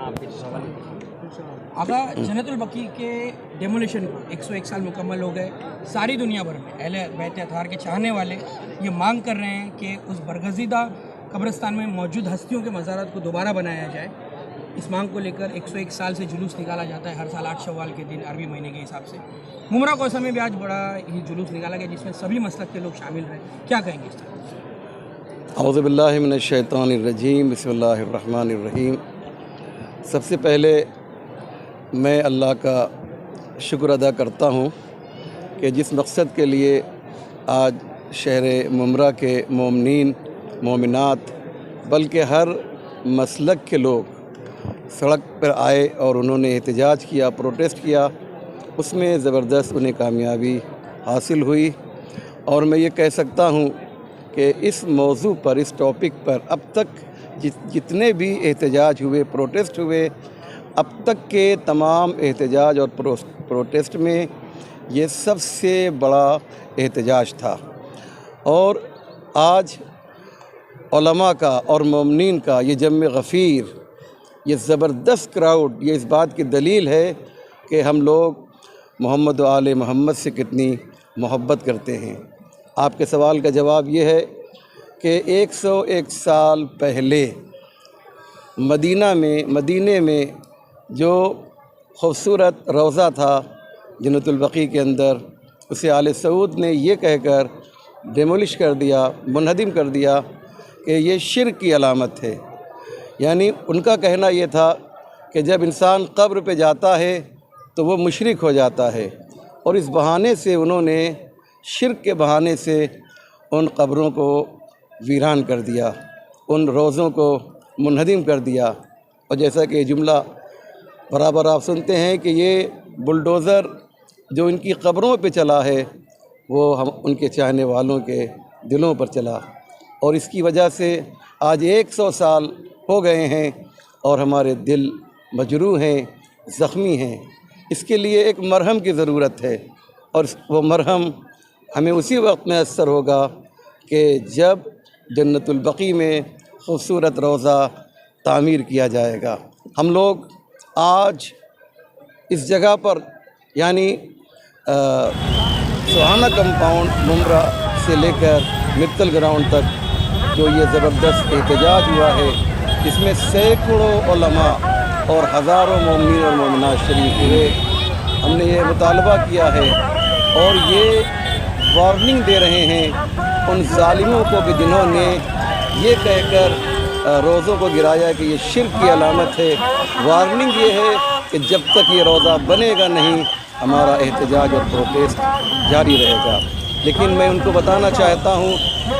आगा जन्नतुल बकी के डेमोलिशन को 101 साल मुकम्मल हो गए। सारी दुनिया भर में अहले बैत अतहार के चाहने वाले ये मांग कर रहे हैं कि उस बरगज़ीदा कब्रिस्तान में मौजूद हस्तियों के मज़ारात को दोबारा बनाया जाए। इस मांग को लेकर 101 साल से जुलूस निकाला जाता है हर साल 8 शव्वाल के दिन अरबी महीने के हिसाब से। मुमरा कोसा में भी आज बड़ा ही जुलूस निकाला गया जिसमें सभी मसलक के लोग शामिल रहे। क्या कहेंगे इस तरह? औज़ु बिल्लाहि मिनश शैतानिर रजीम, बिस्मिल्लाहिर रहमानिर रहीम। सबसे पहले मैं अल्लाह का शुक्र अदा करता हूँ कि जिस मकसद के लिए आज शहर मुमरा के मोमिनीन मोमिनात बल्कि हर मसलक के लोग सड़क पर आए और उन्होंने एहतजाज किया, प्रोटेस्ट किया, उसमें ज़बरदस्त उन्हें कामयाबी हासिल हुई। और मैं ये कह सकता हूँ कि इस मौजू पर, इस टॉपिक पर अब तक जितने भी एहतजाज हुए, प्रोटेस्ट हुए, अब तक के तमाम एहतजाज और प्रोटेस्ट में ये सबसे बड़ा एहतजाज था। और आज उलमा का और मोमिनीन का ये जम गफ़ीर, ये ज़बरदस्त क्राउड, ये इस बात की दलील है कि हम लोग मोहम्मद व आले मोहम्मद से कितनी मोहब्बत करते हैं। आपके सवाल का जवाब ये है कि 101 साल पहले मदीने में जो खूबसूरत रोज़ा था जन्नतुल बकी के अंदर, उसे आले सऊद ने ये कहकर डेमोलिश कर दिया, मुनहदिम कर दिया कि ये शिर्क की अलामत है। यानी उनका कहना ये था कि जब इंसान कब्र पे जाता है तो वो मुशरिक हो जाता है, और इस बहाने से उन्होंने शिर्क के बहाने से उन कब्रों को वीरान कर दिया, उन रोज़ों को मुनहदिम कर दिया। और जैसा कि जुमला बराबर आप सुनते हैं कि ये बुलडोज़र जो इनकी कब्रों पे चला है वो हम उनके चाहने वालों के दिलों पर चला, और इसकी वजह से आज 100 साल हो गए हैं और हमारे दिल मजरूह हैं, ज़ख्मी हैं। इसके लिए एक मरहम की ज़रूरत है, और वो मरहम हमें उसी वक्त मैसर होगा कि जब जन्नतुल बकी में खूबसूरत रोज़ा तामीर किया जाएगा। हम लोग आज इस जगह पर यानी सुहाना कंपाउंड मुमरा से लेकर मित्तल ग्राउंड तक जो ये ज़बरदस्त एहतजाज हुआ है, इसमें सैकड़ों उलमा और हज़ारों मोमिनीन और मोमिनात शरीक हुए। हमने ये मुतालबा किया है और ये वार्निंग दे रहे हैं उन ज़ालिमों को कि जिन्होंने ये कहकर रोज़ों को गिराया कि ये शिर्क की अलामत है। वार्निंग ये है कि जब तक ये रोज़ा बनेगा नहीं, हमारा एहतजाज और प्रोटेस्ट जारी रहेगा। लेकिन मैं उनको बताना चाहता हूँ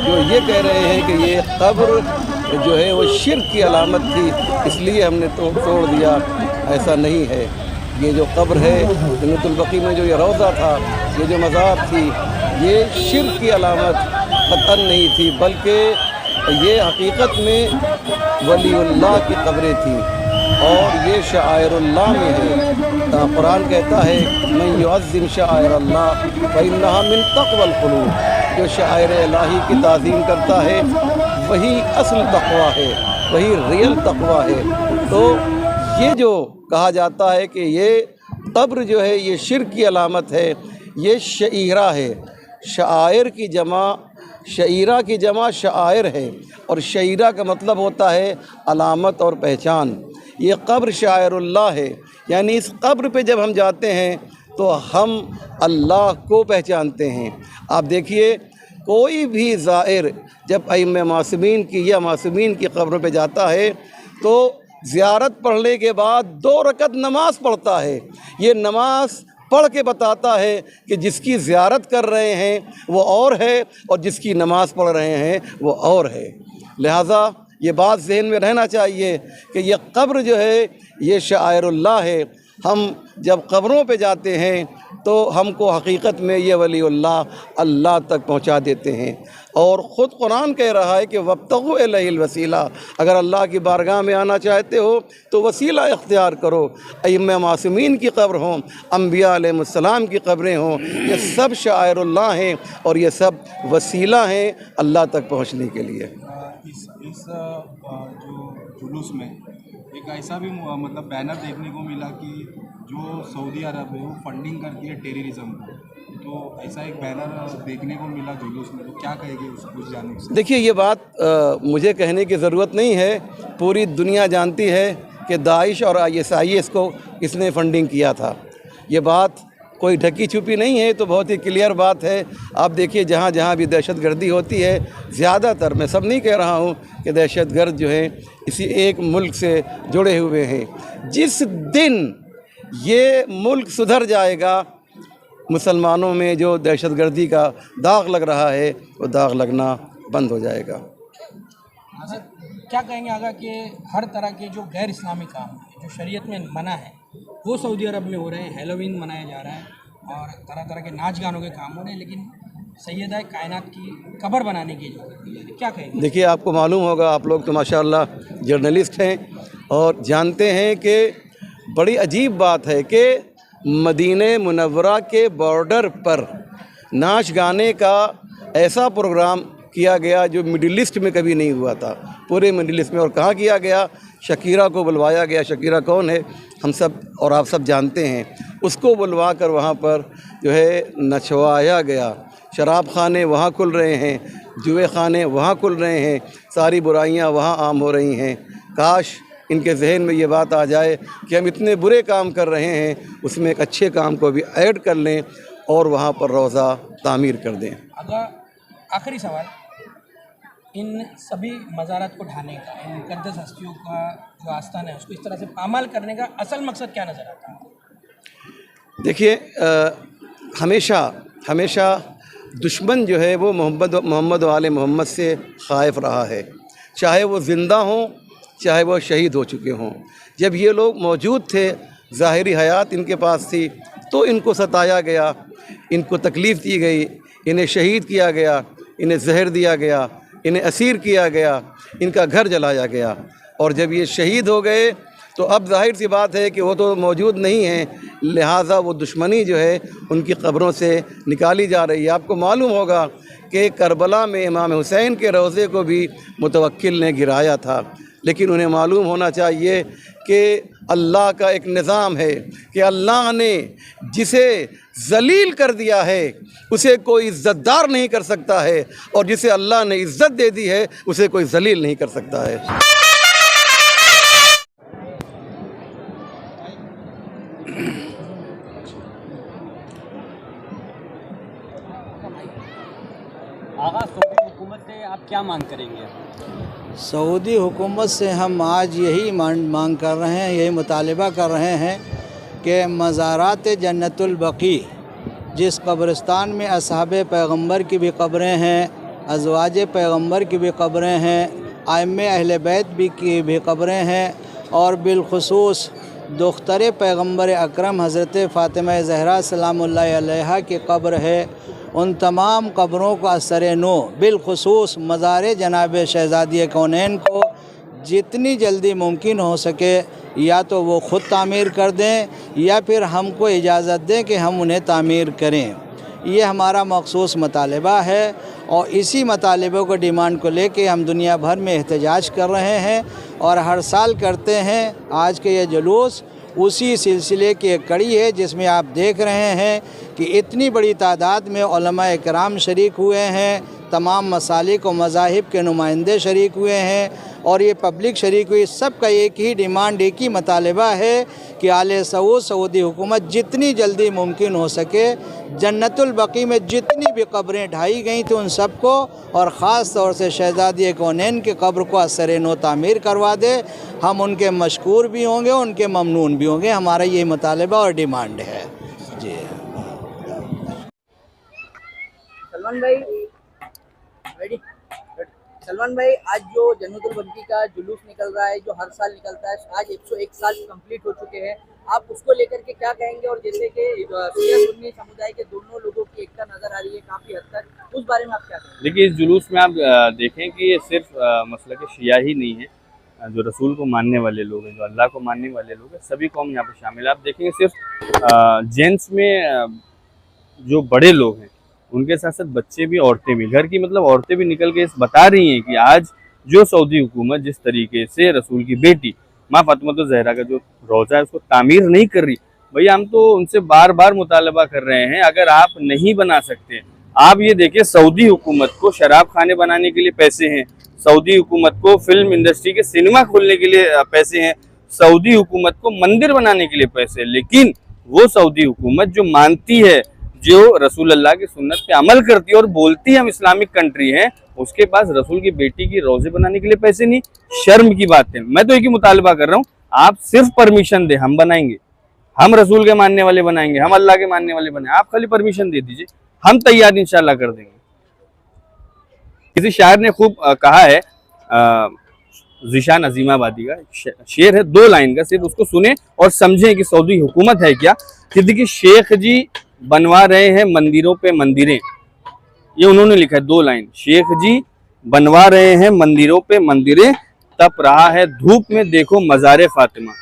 जो ये कह रहे हैं कि ये कब्र जो है वो शिर्क की अलामत थी इसलिए हमने तोड़ दिया, ऐसा नहीं है। ये जो कब्र है जन्नतुल बकी में जो ये रोज़ा था, ये जो मज़ार थी, ये शिर्क की अलामत क़तअन नहीं थी, बल्कि ये हकीकत में वलीउल्लाह की कब्रें थी और ये शाइरुल्लाह में है। कुरान कहता है मन युअज़्ज़िम शाइरल्लाह फ़इन्नहा मिन तक़वल क़ुलूब, जो शाइर इलाही की ताज़ीम करता है वही असल तक़वा है, वही रियल तक़वा है। तो ये जो कहा जाता है कि ये कब्र जो है ये शिर्क की अलामत है, ये शईरा है। शायर की जमा, शईरा की जमा शायर है, और शईरा का मतलब होता है अलामत और पहचान। ये कब्र शायरुल्लाह है, यानी इस कब्र पे जब हम जाते हैं तो हम अल्लाह को पहचानते हैं। आप देखिए कोई भी ज़ाइर जब अइम्मे मासूमीन की या मासूमीन की कब्रों पे जाता है तो ज़ियारत पढ़ने के बाद 2 रकत नमाज पढ़ता है। ये नमाज पढ़ के बताता है कि जिसकी ज़ियारत कर रहे हैं वो और है और जिसकी नमाज़ पढ़ रहे हैं वो और है। लिहाजा ये बात जहन में रहना चाहिए कि ये कब्र जो है ये शाइरुल्लाह है। हम जब कब्रों पे जाते हैं तो हमको हकीकत में ये वलीउल्लाह अल्लाह तक पहुंचा देते हैं। और ख़ुद कुरान कह रहा है कि वब्तगू इलैहिल वसीला, अगर अल्लाह की बारगाह में आना चाहते हो तो वसीला इख्तियार करो। अइम्मा मासूमीन की कब्र हों, अम्बिया अलैहिस्सलाम की कब्रें हों, ये सब शाइरुल्लाह हैं और ये सब वसीला हैं अल्लाह तक पहुँचने के लिए। इस जो जुलूस में एक ऐसा भी मतलब बैनर देखने को मिला कि जो सऊदी अरब है वो फंडिंग करती है टेररिज्म को, तो ऐसा एक बैनर देखने को मिला जुलूस में, तो क्या कहेंगे उस जानिब से? देखिए ये बात मुझे कहने की ज़रूरत नहीं है, पूरी दुनिया जानती है कि दाइश और ISIS को इसने फंडिंग किया था। ये बात कोई ढकी छुपी नहीं है, तो बहुत ही क्लियर बात है। आप देखिए जहाँ जहाँ भी दहशतगर्दी होती है, ज़्यादातर, मैं सब नहीं कह रहा हूँ कि दहशतगर्द जो हैं इसी एक मुल्क से जुड़े हुए हैं। जिस दिन ये मुल्क सुधर जाएगा, मुसलमानों में जो दहशतगर्दी का दाग लग रहा है वो दाग लगना बंद हो जाएगा। अच्छा, क्या कहेंगे आगा कि हर तरह के जो गैर इस्लामी काम है, जो शरीयत में मना है, वो सऊदी अरब में हो रहे हैं। हैलोवीन मनाया जा रहा है और तरह तरह के नाच गानों के काम हो रहे हैं, लेकिन सैयदा कायनात की कब्र बनाने की इजाज़त दी जा रही है। क्या कहेंगे? देखिए आपको मालूम होगा, आप लोग तो माशाअल्लाह जर्नलिस्ट हैं और जानते हैं कि बड़ी अजीब बात है कि मदीने मुनव्वरा के बॉर्डर पर नाच गाने का ऐसा प्रोग्राम किया गया जो मिडिल ईस्ट में कभी नहीं हुआ था, पूरे मिडिल ईस्ट में। और कहाँ किया गया? शकीरा को बुलवाया गया। शकीरा कौन है? हम सब और आप सब जानते हैं। उसको बुलवा कर वहाँ पर जो है नचवाया गया। शराब खाने वहाँ खुल रहे हैं, जुए खाने वहाँ खुल रहे हैं, सारी बुराइयाँ वहाँ आम हो रही हैं। काश इनके जहन में ये बात आ जाए कि हम इतने बुरे काम कर रहे हैं, उसमें एक अच्छे काम को भी ऐड कर लें और वहाँ पर रोज़ा तामीर कर दें। अगर आखिरी सवाल, इन सभी मज़ारात को ढाने का, इन मुक़द्दस हस्तियों का जो आस्थान है उसको इस तरह से पामाल करने का असल मकसद क्या नज़र आता है? देखिए हमेशा दुश्मन जो है वो मोहम्मद वाले मोहम्मद से ख़ाइफ रहा है, चाहे वो ज़िंदा हों चाहे वो शहीद हो चुके हों। जब ये लोग मौजूद थे, ज़ाहिरी हयात इनके पास थी, तो इनको सताया गया, इनको तकलीफ़ दी गई, इन्हें शहीद किया गया, इन्हें जहर दिया गया, इन्हें असीर किया गया, इनका घर जलाया गया। और जब ये शहीद हो गए तो अब जाहिर सी बात है कि वो तो मौजूद नहीं हैं, लिहाजा वो दुश्मनी जो है उनकी कब्रों से निकाली जा रही है। आपको मालूम होगा कि करबला में इमाम हुसैन के रोज़े को भी मुतवक्किल ने गिराया था, लेकिन उन्हें मालूम होना चाहिए कि अल्लाह का एक निज़ाम है कि अल्लाह ने जिसे ज़लील कर दिया है उसे कोई इज़्ज़तदार नहीं कर सकता है, और जिसे अल्लाह ने इज़्ज़त दे दी है उसे कोई ज़लील नहीं कर सकता है। आगा सऊदी हुकूमत से आप क्या मांग करेंगे? सऊदी हुकूमत से हम आज यही मांग कर रहे हैं, यही मुतालिबा कर रहे हैं कि मज़ारात जन्नतुल बकी, जिस कब्रिस्तान में असहाब पैगम्बर की भी कब्रें हैं, अज़वाज पैगम्बर की भी कब्रें हैं, आइम्मे अहले बैत की भी कब्रें हैं, और बिलखुसूस दुख्तर पैगम्बर अकरम हज़रत फ़ातिमा ज़हरा सलामुल्लाह अलैहा की कब्र है, उन तमाम कब्रों का असर नो बिलखुसूस मज़ार जनाब शहज़ादी कौनैन को जितनी जल्दी मुमकिन हो सके या तो वो ख़ुद तामीर कर दें या फिर हमको इजाज़त दें कि हम उन्हें तामीर करें। ये हमारा मखसूस मतालबा है और इसी मतालबे को डिमांड को लेके हम दुनिया भर में एहतजाज कर रहे हैं और हर साल करते हैं। आज के ये जुलूस उसी सिलसिले की एक कड़ी है जिसमें आप देख रहे हैं कि इतनी बड़ी तादाद में उलमा इकराम शरीक हुए हैं, तमाम मसालिक व मज़ाहिब के नुमाइंदे शरीक हुए हैं और ये पब्लिक शरीक हुई। सबका एक ही डिमांड, एक ही मतालबा है कि आले सऊद सऊदी हुकूमत जितनी जल्दी मुमकिन हो सके जन्नतुल बकी में जितनी भी कब्रें ढाई गई थी उन सबको और ख़ास तौर से शहज़ादी कौनैन की कब्र को असर नो तामीर करवा दे। हम उनके मशकूर भी होंगे, उनके ममनून भी होंगे। हमारा ये मुतालबा और डिमांड है जी। सलमान भाई, आज जो जन्नतुल बकी का जुलूस निकल रहा है, जो हर साल निकलता है, आज 101 साल कंप्लीट हो चुके हैं, आप उसको लेकर के क्या कहेंगे? और जैसे कि शिया सुन्नी समुदाय के दोनों लोगों की एकता नजर आ रही है काफ़ी हद तक, उस बारे में आप क्या कहेंगे? देखिए, इस जुलूस में आप देखें कि ये सिर्फ मसलक शिया ही नहीं है, जो रसूल को मानने वाले लोग हैं, जो अल्लाह को मानने वाले लोग हैं, सभी कौम यहाँ पर शामिल है। आप देखेंगे सिर्फ जेंट्स में जो बड़े लोग हैं उनके साथ साथ बच्चे भी, औरतें भी, घर की मतलब औरतें भी निकल के बता रही हैं कि आज जो सऊदी हुकूमत जिस तरीके से रसूल की बेटी माँ फातिमा ज़हरा का जो रोज़ा है उसको तामीर नहीं कर रही, भैया हम तो उनसे बार बार मुतालबा कर रहे हैं, अगर आप नहीं बना सकते, आप ये देखिए सऊदी हुकूमत को शराब खाने बनाने के लिए पैसे हैं, सऊदी हुकूमत को फिल्म इंडस्ट्री के सिनेमा खोलने के लिए पैसे हैं, सऊदी हुकूमत को मंदिर बनाने के लिए पैसे हैं, लेकिन वो सऊदी हुकूमत जो मानती है, जो रसूल अल्लाह की सुन्नत पे अमल करती है और बोलती है हम इस्लामिक कंट्री हैं, उसके पास रसूल की बेटी की रोज़े बनाने के लिए पैसे नहीं। शर्म की बात है। मैं तो एक ही मुतालबा कर रहा हूँ, आप सिर्फ परमिशन दे, हम बनाएंगे, हम रसूल के मानने वाले बनाएंगे, हम अल्लाह के मानने वाले बनाएंगे, आप खाली परमिशन दे दीजिए, हम तैयार इंशाल्लाह कर देंगे। किसी शायर ने खूब कहा है, ज़ीशान अजीमाबादी का शेर है, 2 लाइन का, सिर्फ उसको सुने और समझें कि सऊदी हुकूमत है क्या। कि देखिए शेख जी बनवा रहे हैं मंदिरों पे मंदिरें, ये उन्होंने लिखा है 2 लाइन, शेख जी बनवा रहे हैं मंदिरों पे मंदिरें, तप रहा है धूप में देखो मज़ारे फातिमा।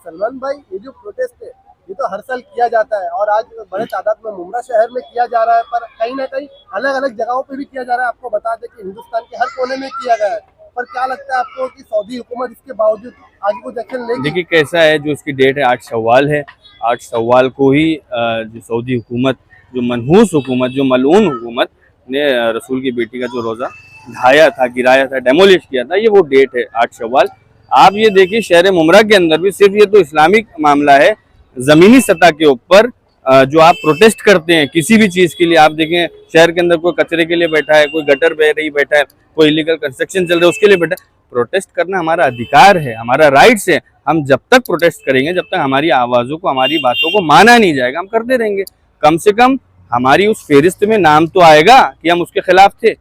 सलमान भाई, ये जो प्रोटेस्ट है ये तो हर साल किया जाता है और आज बड़े तादाद में मुमरा शहर में किया जा रहा है, पर कहीं ना कहीं अलग अलग जगहों पे भी किया जा रहा है। आपको बता दें कि हिंदुस्तान के हर कोने में किया गया है, पर क्या लगता है आपको कि सऊदी हुकूमत इसके बावजूद आगे कुछ एक्शन लेगी? देखिए कैसा है, जो इसकी डेट है 8 शव्वाल है, 8 शव्वाल को ही जो सऊदी हुकूमत, जो मनहूस हुकूमत, जो मलऊन हुकूमत ने रसूल की बेटी का जो रोज़ा ढाया था, गिराया था, डेमोलिश किया था, ये वो डेट है 8 शव्वाल। आप ये देखिए शहर मुमरा के अंदर भी सिर्फ ये तो इस्लामिक मामला है, ज़मीनी सतह के ऊपर जो आप प्रोटेस्ट करते हैं किसी भी चीज़ के लिए, आप देखें शहर के अंदर कोई कचरे के लिए बैठा है, कोई गटर बह रही बैठा है, कोई इलीगल कंस्ट्रक्शन चल रहा है उसके लिए बैठा है। प्रोटेस्ट करना हमारा अधिकार है, हमारा राइट्स है। हम जब तक प्रोटेस्ट करेंगे, जब तक हमारी आवाज़ों को, हमारी बातों को माना नहीं जाएगा, हम करते रहेंगे। कम से कम हमारी उस फेरिस्त में नाम तो आएगा कि हम उसके खिलाफ थे।